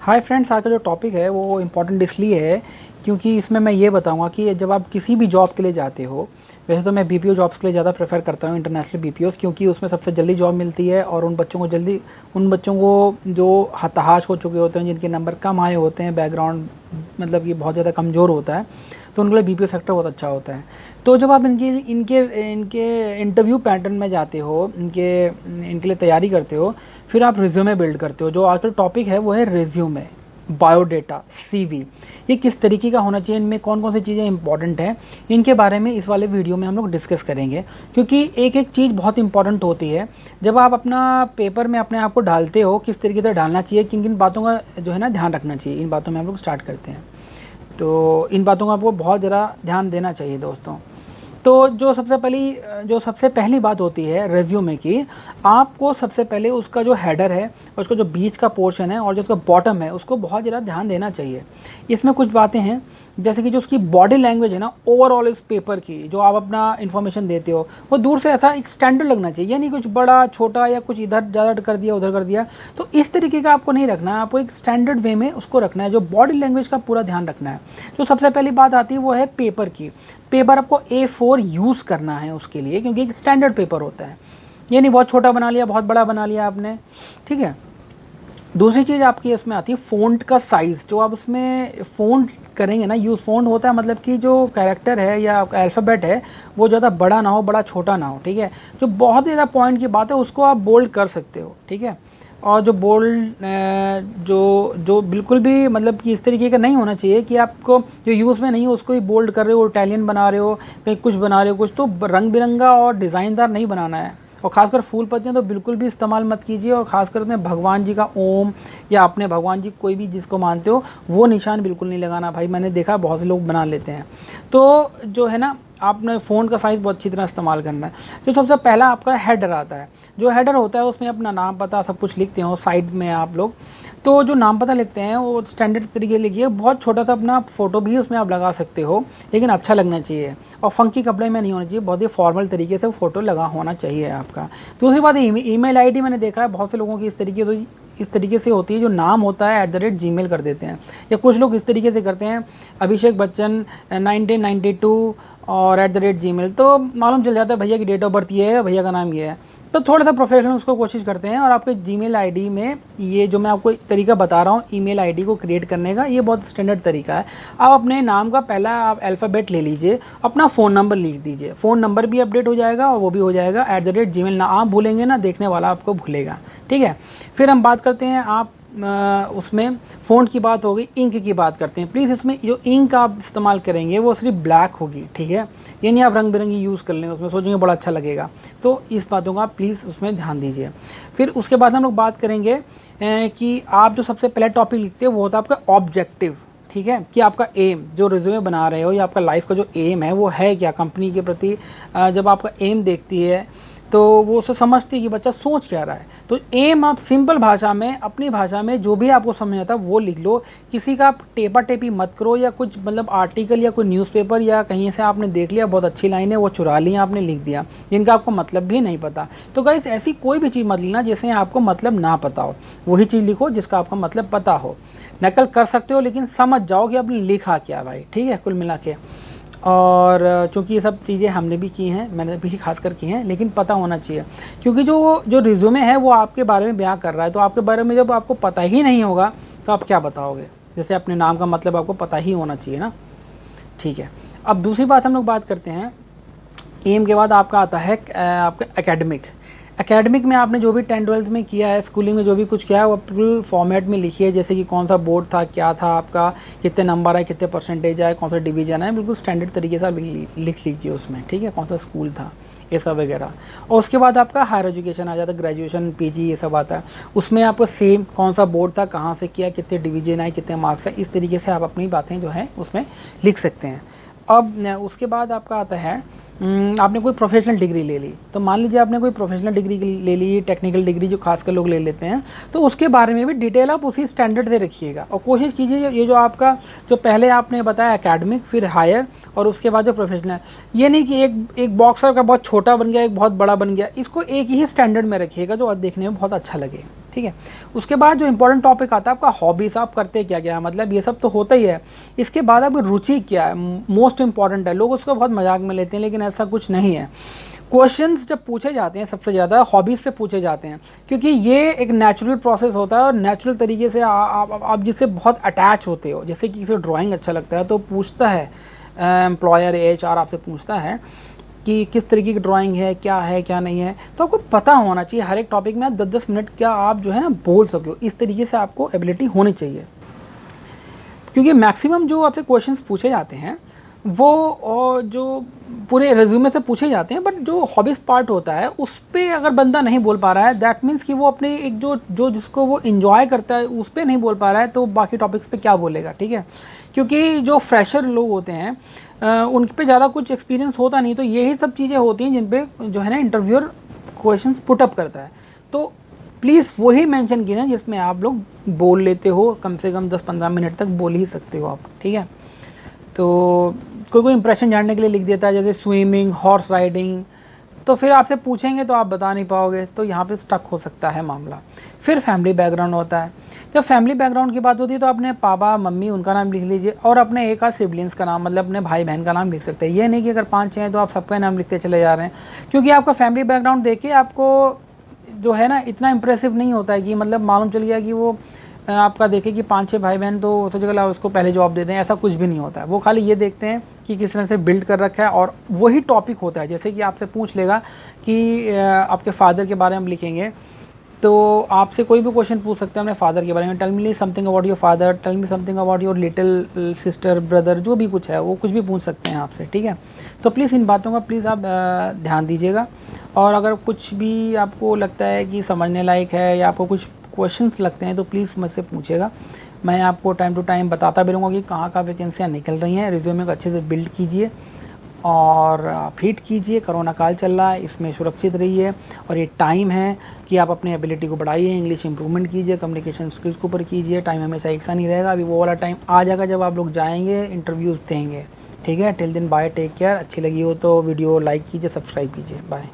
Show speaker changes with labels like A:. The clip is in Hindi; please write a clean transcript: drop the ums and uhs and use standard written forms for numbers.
A: हाय फ्रेंड्स, आज का जो टॉपिक है वो इम्पोर्टेंट इसलिए है क्योंकि इसमें मैं ये बताऊंगा कि जब आप किसी भी जॉब के लिए जाते हो। वैसे तो मैं बीपीओ जॉब्स के लिए ज़्यादा प्रेफर करता हूँ, इंटरनेशनल बीपीओस, क्योंकि उसमें सबसे जल्दी जॉब मिलती है और उन बच्चों को जो हताश हो चुके होते हैं, जिनके नंबर कम आए होते हैं, बैकग्राउंड मतलब ये बहुत ज़्यादा कमज़ोर होता है, तो उनके लिए बीपीओ सेक्टर बहुत अच्छा होता है। तो जब आप इनके इनके इनके इंटरव्यू पैटर्न में जाते हो, इनके लिए तैयारी करते हो, फिर आप रिज्यूमे बिल्ड करते हो। जो आजकल टॉपिक है वो है रिज्यूमे, बायोडेटा, सीवी। ये किस तरीके का होना चाहिए, इनमें कौन कौन सी चीज़ें इंपॉर्टेंट हैं, इनके बारे में इस वाले वीडियो में हम लोग डिस्कस करेंगे। क्योंकि एक एक चीज़ बहुत इंपॉर्टेंट होती है। जब आप अपना पेपर में अपने आप को डालते हो, किस तरीके से डालना चाहिए, किन किन बातों का जो है ना ध्यान रखना चाहिए, इन बातों में हम लोग स्टार्ट करते हैं। तो इन बातों का आपको बहुत ज़्यादा ध्यान देना चाहिए दोस्तों। तो जो सबसे पहली बात होती है रिज्यूमे की, आपको सबसे पहले उसका जो हेडर है और उसका जो बीच का पोर्शन है और जो उसका बॉटम है, उसको बहुत ज़्यादा ध्यान देना चाहिए। इसमें कुछ बातें हैं, जैसे कि जो उसकी बॉडी लैंग्वेज है ना, ओवरऑल इस पेपर की जो आप अपना इन्फॉर्मेशन देते हो, वो दूर से ऐसा एक स्टैंडर्ड लगना चाहिए, यानी कुछ बड़ा छोटा या कुछ इधर ज़्यादा कर दिया उधर कर दिया। तो इस तरीके का आपको नहीं रखना है, आपको एक स्टैंडर्ड वे में उसको रखना है। जो बॉडी लैंग्वेज का पूरा ध्यान रखना है। तो सबसे पहली बात आती है वो है पेपर की। पेपर आपको A4 यूज़ करना है उसके लिए, क्योंकि एक स्टैंडर्ड पेपर होता है। ये नहीं बहुत छोटा बना लिया, बहुत बड़ा बना लिया आपने, ठीक है। दूसरी चीज़ आपकी इसमें आती है फ़ॉन्ट का साइज़। जो आप उसमें फ़ॉन्ट करेंगे ना, यूज़ फ़ॉन्ट होता है मतलब कि जो कैरेक्टर है या अल्फ़ाबेट है वो ज़्यादा बड़ा ना हो, बड़ा छोटा ना हो, ठीक है। जो बहुत ज़्यादा पॉइंट की बात है उसको आप बोल्ड कर सकते हो, ठीक है। और जो बोल्ड जो जो बिल्कुल भी मतलब कि इस तरीके का नहीं होना चाहिए कि आपको जो यूज़ में नहीं हो उसको ही बोल्ड कर रहे हो, इटालियन बना रहे हो, कहीं कुछ बना रहे हो, कुछ तो रंग बिरंगा और डिज़ाइनदार नहीं बनाना है। और ख़ासकर फूल पत्तियाँ तो बिल्कुल भी इस्तेमाल मत कीजिए। और ख़ासकर उसमें भगवान जी का ओम या अपने भगवान जी कोई भी जिसको मानते हो वो निशान बिल्कुल नहीं लगाना भाई। मैंने देखा बहुत से लोग बना लेते हैं। तो जो है ना, आपने फ़ोन का साइज़ बहुत अच्छी तरह इस्तेमाल करना है। जो सबसे पहला आपका हेडर आता है, जो हेडर होता है उसमें अपना नाम पता सब कुछ लिखते हो साइड में आप लोग। तो जो नाम पता लिखते हैं वो स्टैंडर्ड तरीके लिखिए। बहुत छोटा सा अपना फ़ोटो भी उसमें आप लगा सकते हो, लेकिन अच्छा लगना चाहिए और फंकी कपड़े में नहीं होना चाहिए, बहुत ही फॉर्मल तरीके से फ़ोटो लगा होना चाहिए आपका। दूसरी बात ईमेल आईडी मैंने देखा है बहुत से लोगों की इस तरीके से होती है, जो नाम होता है @gmail कर देते हैं, या कुछ लोग इस तरीके से करते हैं अभिषेक बच्चन 1992 और @gmail। तो मालूम चल जाता है भैया की डेट ऑफ बर्थ ये है, भैया का नाम ये है। तो थोड़ा सा प्रोफेशनल उसको कोशिश करते हैं। और आपके जीमेल आईडी में ये जो मैं आपको तरीका बता रहा हूँ ईमेल आईडी को क्रिएट करने का, ये बहुत स्टैंडर्ड तरीका है। आप अपने नाम का पहला आप अल्फ़ाबेट ले लीजिए, अपना फ़ोन नंबर लिख दीजिए, फ़ोन नंबर भी अपडेट हो जाएगा और वो भी हो जाएगा @gmail। ना आप भूलेंगे ना देखने वाला आपको भूलेगा, ठीक है। फिर हम बात करते हैं आप उसमें फ़ॉन्ट की बात हो गई, इंक की बात करते हैं। प्लीज़ इसमें जो इंक आप इस्तेमाल करेंगे वो सिर्फ ब्लैक होगी, ठीक है। ये नहीं आप रंग बिरंगी यूज़ कर लें, उसमें सोचेंगे बड़ा अच्छा लगेगा। तो इस बातों का प्लीज़ उसमें ध्यान दीजिए। फिर उसके बाद हम लोग बात करेंगे कि आप जो सबसे पहला टॉपिक लिखते हो वो होता है आपका ऑब्जेक्टिव, ठीक है। कि आपका एम जो रिज्यूमे बना रहे हो या आपका लाइफ का जो एम है वो है क्या कंपनी के प्रति। जब आपका एम देखती है तो वो उसे समझती है कि बच्चा सोच क्या रहा है। तो एम आप सिंपल भाषा में, अपनी भाषा में जो भी आपको समझ आता है वो लिख लो। किसी का आप टेपा टेपी मत करो, या कुछ मतलब आर्टिकल या कोई न्यूज़पेपर या कहीं से आपने देख लिया बहुत अच्छी लाइन है वो चुरा ली आपने लिख दिया, जिनका आपको मतलब भी नहीं पता। तो गाइस ऐसी कोई भी चीज़ मत लिखना जिससे आपको मतलब ना पता हो, वही चीज़ लिखो जिसका आपका मतलब पता हो। नकल कर सकते हो लेकिन समझ जाओ कि आपने लिखा क्या भाई, ठीक है, कुल मिला के। और चूँकि ये सब चीज़ें हमने भी की हैं, मैंने भी खासकर की हैं, लेकिन पता होना चाहिए। क्योंकि जो जो रिज्यूमे है वो आपके बारे में बयां कर रहा है, तो आपके बारे में जब आपको पता ही नहीं होगा तो आप क्या बताओगे। जैसे अपने नाम का मतलब आपको पता ही होना चाहिए ना, ठीक है। अब दूसरी बात हम लोग बात करते हैं, एम के बाद आपका आता है आपका एकेडमिक। एकेडमिक में आपने जो भी 10-12 में किया है, स्कूलिंग में जो भी कुछ किया है वो फुल फॉर्मेट में लिखिए। जैसे कि कौन सा बोर्ड था, क्या था आपका, कितने नंबर आए, कितने परसेंटेज आए, कौन सा डिवीजन है, बिल्कुल स्टैंडर्ड तरीके से लिख लीजिए उसमें, ठीक है। कौन सा स्कूल था, ये सब वगैरह। और उसके बाद आपका हायर एजुकेशन आ जाता है, ग्रेजुएशन पीजी ये सब आता है। उसमें आपको सेम कौन सा बोर्ड था, कहाँ से किया, कितने डिवीजन आए, कितने मार्क्स आए, इस तरीके से आप अपनी बातें जो हैं उसमें लिख सकते हैं। अब उसके बाद आपका आता है आपने कोई प्रोफेशनल डिग्री ले ली। तो मान लीजिए आपने कोई प्रोफेशनल डिग्री ले ली, टेक्निकल डिग्री जो खासकर लोग ले लेते हैं, तो उसके बारे में भी डिटेल आप उसी स्टैंडर्ड से रखिएगा। और कोशिश कीजिए ये जो आपका जो पहले आपने बताया एकेडमिक, फिर हायर और उसके बाद जो प्रोफेशनल, ये नहीं कि एक बॉक्सर का बहुत छोटा बन गया, एक बहुत बड़ा बन गया, इसको एक ही स्टैंडर्ड में रखिएगा जो देखने में बहुत अच्छा लगे, ठीक है। उसके बाद जो इंपॉर्टेंट टॉपिक आता है आपका हॉबीज़, आप करते क्या क्या, मतलब ये सब तो होता ही है। इसके बाद आपकी रुचि क्या है, मोस्ट इंपॉर्टेंट है। लोग उसको बहुत मजाक में लेते हैं, लेकिन ऐसा कुछ नहीं है। क्वेश्चंस जब पूछे जाते हैं सबसे ज़्यादा हॉबीज़ से पूछे जाते हैं, क्योंकि ये एक नेचुरल प्रोसेस होता है और नेचुरल तरीके से आप जिससे बहुत अटैच होते हो। जैसे कि किसी ड्राइंग अच्छा लगता है तो पूछता है एम्प्लॉयर, HR आपसे पूछता है कि किस तरीके की ड्राइंग है क्या नहीं है। तो आपको पता होना चाहिए हर एक टॉपिक में 10-10 मिनट क्या आप जो है ना बोल सको, इस तरीके से आपको एबिलिटी होनी चाहिए। क्योंकि मैक्सिमम जो आपसे क्वेश्चंस पूछे जाते हैं वो जो पूरे रिज्यूमे से पूछे जाते हैं, बट जो हॉबीज़ पार्ट होता है उस पर अगर बंदा नहीं बोल पा रहा है, दैट मीन्स कि वो अपने एक जो जो जिसको वो इन्जॉय करता है उस पर नहीं बोल पा रहा है, तो बाकी टॉपिक्स पे क्या बोलेगा, ठीक है। क्योंकि जो फ्रेशर लोग होते हैं उन पे ज़्यादा कुछ एक्सपीरियंस होता नहीं, तो यही सब चीज़ें होती हैं जिन पे जो है ना इंटरव्यूअर क्वेश्चंस पुटअप करता है। तो प्लीज़ वही मेंशन कीजिए जिसमें आप लोग बोल लेते हो, कम से कम 10-15 मिनट तक बोल ही सकते हो आप, ठीक है। तो कोई इंप्रेशन जानने के लिए लिख देता है जैसे स्विमिंग, हॉर्स राइडिंग, तो फिर आपसे पूछेंगे तो आप बता नहीं पाओगे, तो यहाँ पे स्टक हो सकता है मामला। फिर फैमिली बैकग्राउंड होता है। जब फैमिली बैकग्राउंड की बात होती है तो अपने पापा मम्मी उनका नाम लिख लीजिए और अपने एक आध सिबलिंग्स का नाम, मतलब अपने भाई बहन का नाम लिख सकते हैं। ये नहीं कि अगर 5-6 हैं तो आप सबका नाम लिखते चले जा रहे हैं, क्योंकि आपका फैमिली बैकग्राउंड देख के आपको जो है ना इतना इंप्रेसिव नहीं होता है कि मतलब मालूम चल गया कि वो आपका देखे कि 5-6 भाई बहन तो सोचे चला उसको पहले जॉब दे दें, ऐसा कुछ भी नहीं होता है। वो खाली ये देखते हैं कि किस तरह से बिल्ड कर रखा है, और वही टॉपिक होता है। जैसे कि आपसे पूछ लेगा कि आपके फादर के बारे में लिखेंगे, तो आपसे कोई भी क्वेश्चन पूछ सकते हैं अपने फादर के बारे में, tell me something about your father, tell me something about your little sister, brother, जो भी कुछ है वो कुछ भी पूछ सकते हैं आपसे, ठीक है। तो प्लीज़ इन बातों का प्लीज़ आप ध्यान दीजिएगा। और अगर कुछ भी आपको लगता है कि समझने लायक है या आपको कुछ क्वेश्चंस लगते हैं तो प्लीज़ मुझसे पूछिएगा। मैं आपको टाइम टू टाइम बताता भी रहूँगा कि कहाँ वैकेंसियाँ निकल रही हैं। रिज्यूमे को अच्छे से बिल्ड कीजिए और फिट कीजिए। कोरोना काल चल रहा है, इसमें सुरक्षित रहिए और ये टाइम है कि आप अपनी एबिलिटी को बढ़ाइए, इंग्लिश इंप्रूवमेंट कीजिए, कम्युनिकेशन स्किल्स के ऊपर कीजिए। टाइम हमेशा एक सा नहीं रहेगा, अभी वो वाला टाइम आ जाएगा जब आप लोग जाएंगे इंटरव्यूज़ देंगे, ठीक है। टिल दिन बाय, टेक केयर। अच्छी लगी हो तो वीडियो लाइक कीजिए, सब्सक्राइब कीजिए, बाय।